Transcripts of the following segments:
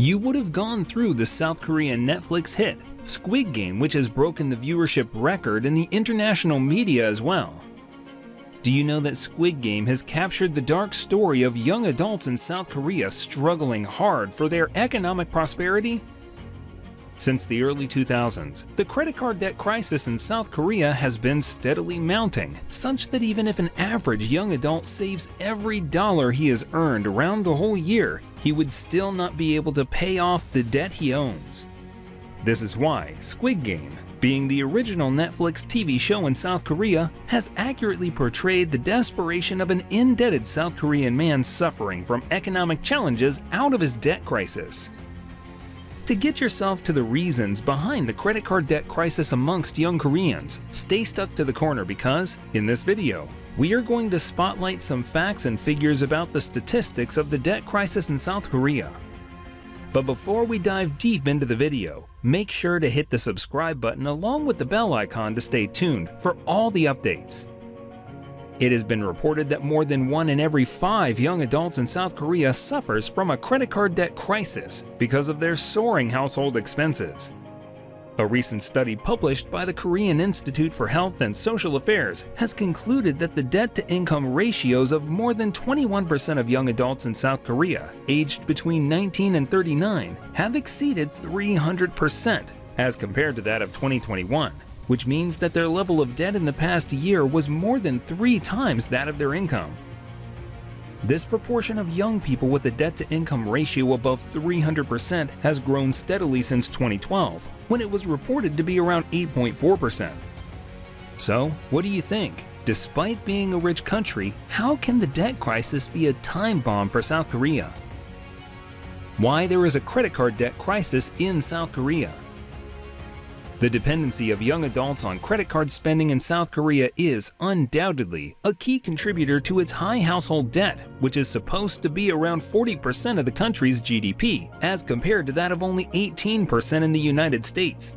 You would have gone through the South Korean Netflix hit, Squid Game, which has broken the viewership record in the international media as well. Do you know that Squid Game has captured the dark story of young adults in South Korea struggling hard for their economic prosperity? Since the early 2000s, the credit card debt crisis in South Korea has been steadily mounting, such that even if an average young adult saves every dollar he has earned around the whole year, he would still not be able to pay off the debt he owns. This is why Squid Game, being the original Netflix TV show in South Korea, has accurately portrayed the desperation of an indebted South Korean man suffering from economic challenges out of his debt crisis. To get yourself to the reasons behind the credit card debt crisis amongst young Koreans, stay stuck to the corner because, in this video, we are going to spotlight some facts and figures about the statistics of the debt crisis in South Korea. But before we dive deep into the video, make sure to hit the subscribe button along with the bell icon to stay tuned for all the updates. It has been reported that more than 1 in every 5 young adults in South Korea suffers from a credit card debt crisis because of their soaring household expenses. A recent study published by the Korean Institute for Health and Social Affairs has concluded that the debt-to-income ratios of more than 21% of young adults in South Korea, aged between 19 and 39, have exceeded 300% as compared to that of 2021, which means that their level of debt in the past year was more than 3 times that of their income. This proportion of young people with a debt-to-income ratio above 300% has grown steadily since 2012, when it was reported to be around 8.4%. So, what do you think? Despite being a rich country, how can the debt crisis be a time bomb for South Korea? Why there is a credit card debt crisis in South Korea? The dependency of young adults on credit card spending in South Korea is undoubtedly a key contributor to its high household debt, which is supposed to be around 40% of the country's GDP, as compared to that of only 18% in the United States.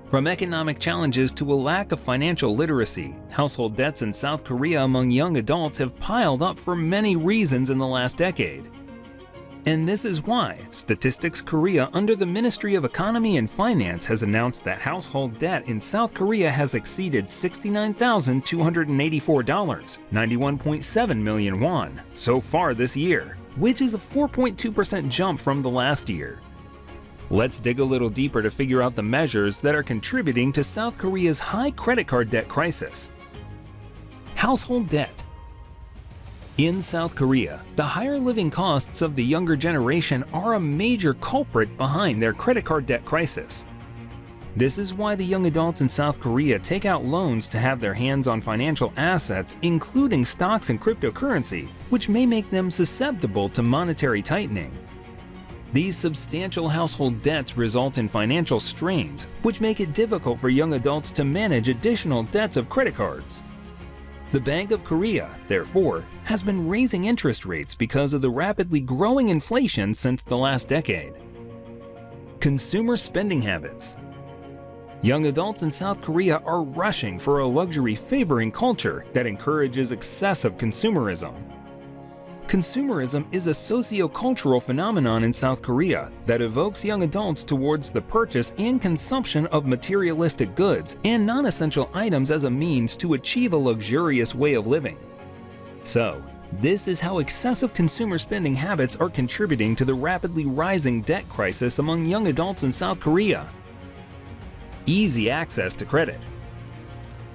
From economic challenges to a lack of financial literacy, household debts in South Korea among young adults have piled up for many reasons in the last decade. And this is why Statistics Korea under the Ministry of Economy and Finance has announced that household debt in South Korea has exceeded $69,284, 91.7 million won, so far this year, which is a 4.2% jump from the last year. Let's dig a little deeper to figure out the measures that are contributing to South Korea's high credit card debt crisis. Household debt. In South Korea, the higher living costs of the younger generation are a major culprit behind their credit card debt crisis. This is why the young adults in South Korea take out loans to have their hands on financial assets, including stocks and cryptocurrency, which may make them susceptible to monetary tightening. These substantial household debts result in financial strains, which make it difficult for young adults to manage additional debts of credit cards. The Bank of Korea, therefore, has been raising interest rates because of the rapidly growing inflation since the last decade. Consumer spending habits. Young adults in South Korea are rushing for a luxury-favoring culture that encourages excessive consumerism. Consumerism is a socio-cultural phenomenon in South Korea that evokes young adults towards the purchase and consumption of materialistic goods and non-essential items as a means to achieve a luxurious way of living. So, this is how excessive consumer spending habits are contributing to the rapidly rising debt crisis among young adults in South Korea. Easy access to credit.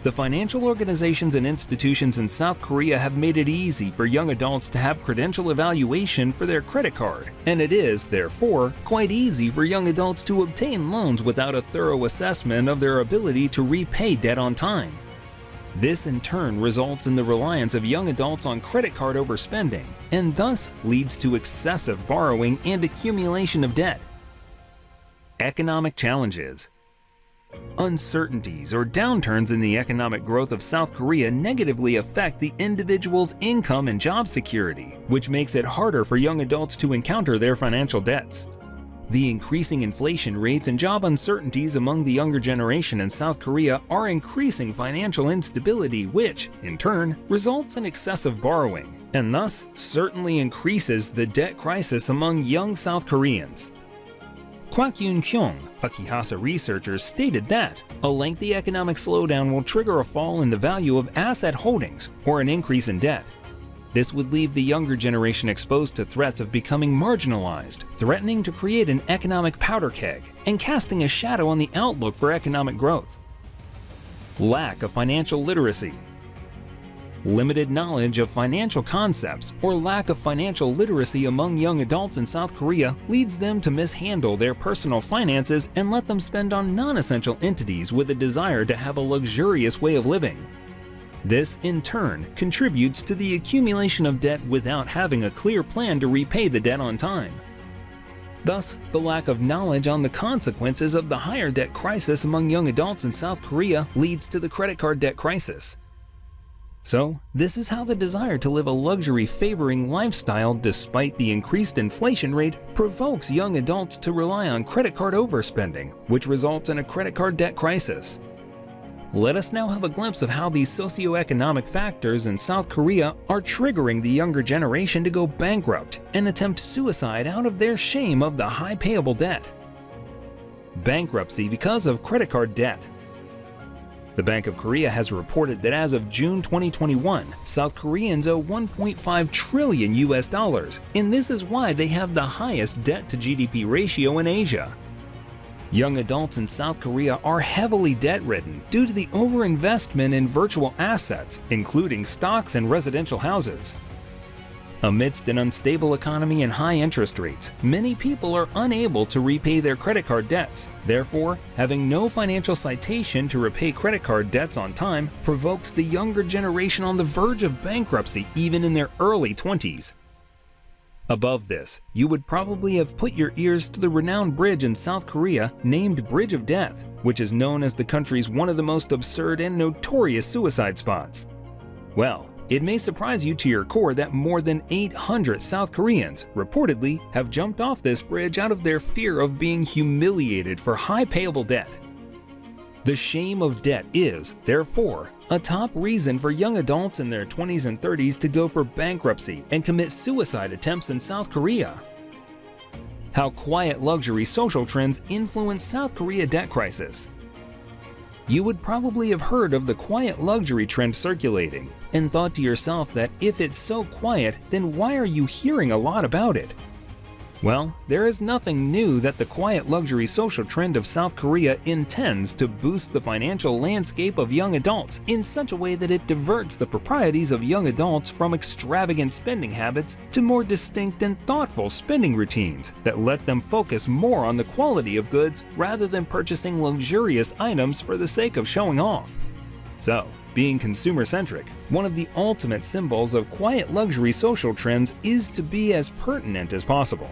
The financial organizations and institutions in South Korea have made it easy for young adults to have credential evaluation for their credit card, and it is, therefore, quite easy for young adults to obtain loans without a thorough assessment of their ability to repay debt on time. This in turn results in the reliance of young adults on credit card overspending, and thus leads to excessive borrowing and accumulation of debt. Economic challenges. Uncertainties or downturns in the economic growth of South Korea negatively affect the individual's income and job security, which makes it harder for young adults to encounter their financial debts. The increasing inflation rates and job uncertainties among the younger generation in South Korea are increasing financial instability, which, in turn, results in excessive borrowing, and thus certainly increases the debt crisis among young South Koreans. Kwak Yoon-kyung, a Kihasa researcher, stated that a lengthy economic slowdown will trigger a fall in the value of asset holdings or an increase in debt. This would leave the younger generation exposed to threats of becoming marginalized, threatening to create an economic powder keg and casting a shadow on the outlook for economic growth. Lack of financial literacy. Limited knowledge of financial concepts or lack of financial literacy among young adults in South Korea leads them to mishandle their personal finances and let them spend on non-essential entities with a desire to have a luxurious way of living. This, in turn, contributes to the accumulation of debt without having a clear plan to repay the debt on time. Thus, the lack of knowledge on the consequences of the higher debt crisis among young adults in South Korea leads to the credit card debt crisis. So, this is how the desire to live a luxury-favoring lifestyle despite the increased inflation rate provokes young adults to rely on credit card overspending, which results in a credit card debt crisis. Let us now have a glimpse of how these socioeconomic factors in South Korea are triggering the younger generation to go bankrupt and attempt suicide out of their shame of the high payable debt. Bankruptcy because of credit card debt. The Bank of Korea has reported that as of June 2021, South Koreans owe $1.5 trillion, and this is why they have the highest debt to GDP ratio in Asia. Young adults in South Korea are heavily debt-ridden due to the overinvestment in virtual assets, including stocks and residential houses. Amidst an unstable economy and high interest rates, many people are unable to repay their credit card debts. Therefore, having no financial citation to repay credit card debts on time provokes the younger generation on the verge of bankruptcy even in their early 20s. Above this, you would probably have put your ears to the renowned bridge in South Korea named Bridge of Death, which is known as the country's one of the most absurd and notorious suicide spots. Well, it may surprise you to your core that more than 800 South Koreans reportedly have jumped off this bridge out of their fear of being humiliated for high payable debt. The shame of debt is, therefore, a top reason for young adults in their 20s and 30s to go for bankruptcy and commit suicide attempts in South Korea. How quiet luxury social trends influence South Korea debt crisis. You would probably have heard of the quiet luxury trend circulating and thought to yourself that if it's so quiet, then why are you hearing a lot about it? Well, there is nothing new that the quiet luxury social trend of South Korea intends to boost the financial landscape of young adults in such a way that it diverts the proprieties of young adults from extravagant spending habits to more distinct and thoughtful spending routines that let them focus more on the quality of goods rather than purchasing luxurious items for the sake of showing off. So, being consumer-centric, one of the ultimate symbols of quiet luxury social trends is to be as pertinent as possible.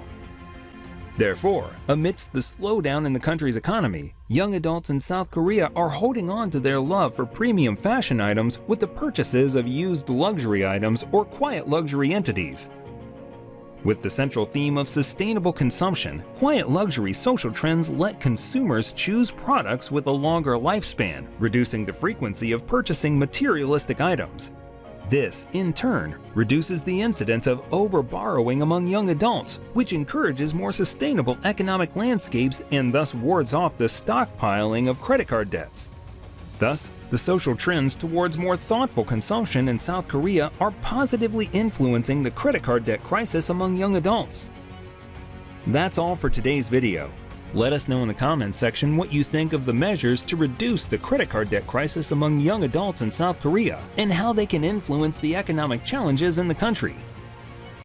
Therefore, amidst the slowdown in the country's economy, young adults in South Korea are holding on to their love for premium fashion items with the purchases of used luxury items or quiet luxury entities. With the central theme of sustainable consumption, quiet luxury social trends let consumers choose products with a longer lifespan, reducing the frequency of purchasing materialistic items. This, in turn, reduces the incidence of over-borrowing among young adults, which encourages more sustainable economic landscapes and thus wards off the stockpiling of credit card debts. Thus, the social trends towards more thoughtful consumption in South Korea are positively influencing the credit card debt crisis among young adults. That's all for today's video. Let us know in the comments section what you think of the measures to reduce the credit card debt crisis among young adults in South Korea and how they can influence the economic challenges in the country.